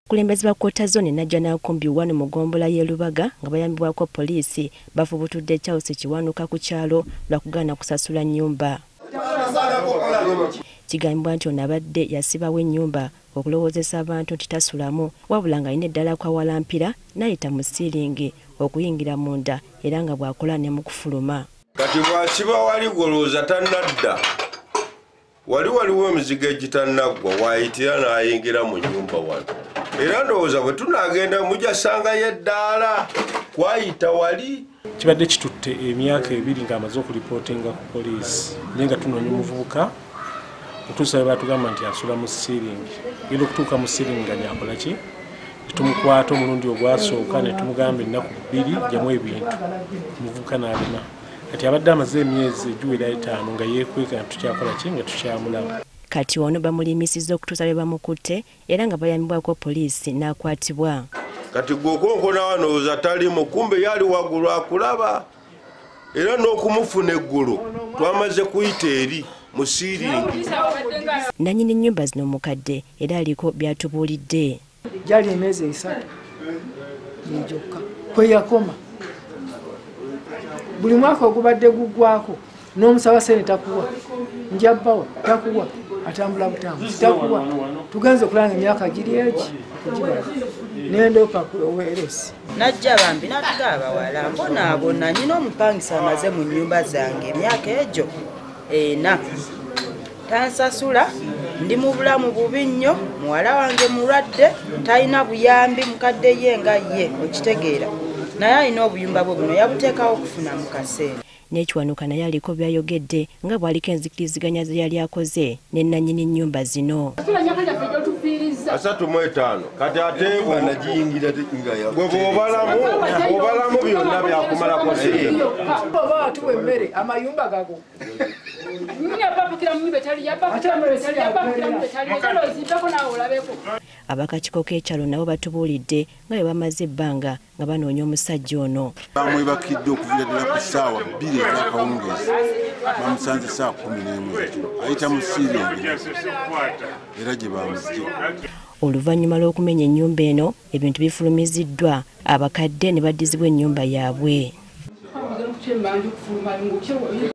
Kulembezi ba Kota Zone najja n'akumbi wano mu Gombola y'e Lubaga nga bayambibwako poliisi bafubutudde Charles Kiwanuka ku kyalo lwakugaana kusasula nnyumba. Kigambibwa nti ono abadde yasibawo ennyumba okulowoozesa abantu nti tasulamu wabula nga alina eddala kwawalampira n'ayita mu siiringi okuyingira munda era nga bw'akola ne mu kufuluma. Kati bw'asiba wali golooza tannadda waliwo emizigo egitannagwa waayitira n'ayingira mu nnyumba wano. Era ndowooza bwe tunaagenda mujasangayo eddaala kwayita wali. Kibadde kitutte emyaka 2 ng'amaze okulipootinga ku poliisi naye nga tunoonya omuvubuka okutuusa bwe batugamba nti asula mu siiringi. Genda okutuuka mu siiringi nga nyakola ki? Tumukwata omulundi ogwasooka ne tumugamba ennaku 2 gyamu ebintu. Omuvubuka n'alema. Kati abadde amaze emyezi egiwera 5 nga yeekweka nga tukyakola ki nga tukyamulaba. Kati ono bamulimisizza okutuusa bwe bamukutte era nga bayambibwako poliisi n'akwatibwa. Kati gwokonkona wanooza talimu kumbe yali waggulu akulaba era n'okumufuna eggulu twamaze kuyita eri mu siiringi. Nannyini nnyumba zino mukadde era aliko byatubuulidde. Gyali emyezi 3 gyokka kwe yakoma. Buli mwaka ogubadde guggwako n'omusaba sente takuwa njabbawa takuwa atambula butambuzi takuwa tugenze okulanga emyaka giri egi nendoka kuweeresi najja bambi natuga abawala mbonaabona nina omupangisa amaze mu nnyumba zange emyaka egyo 4 tansasula ndi mu bulamu bubi nnyo muwala wange mulwadde talina buyambi mukadde ye nga ye okitegeera naye alina obuyumba bwe buno yabuteekawo okufuna mu kaseera. N'Ekiwanuka naye aliko byayogedde nga bw'aliko enzikiriziganya ze yali akoze ne nannyini nnyumba zino. 35 kati ate bw'obalamu byonna byakumalako sente. Oba atuwa emmere amayumba gago. Abakakiiko k'ekyalo nabo batubuulidde nga bwe bamaze ebbanga nga banoonya omusajja ono. Bamwebakidde okuviira ddala ku ssaawa 2 ez'akawungeezi bamusanze ssaawa 11 ayita mu siiringi era gye bamugye. Oluvannyuma lw'okumenya ennyumba eno ebintu bifulumiziddwa abakadde ne baddizibwa ennyumba yaabwe.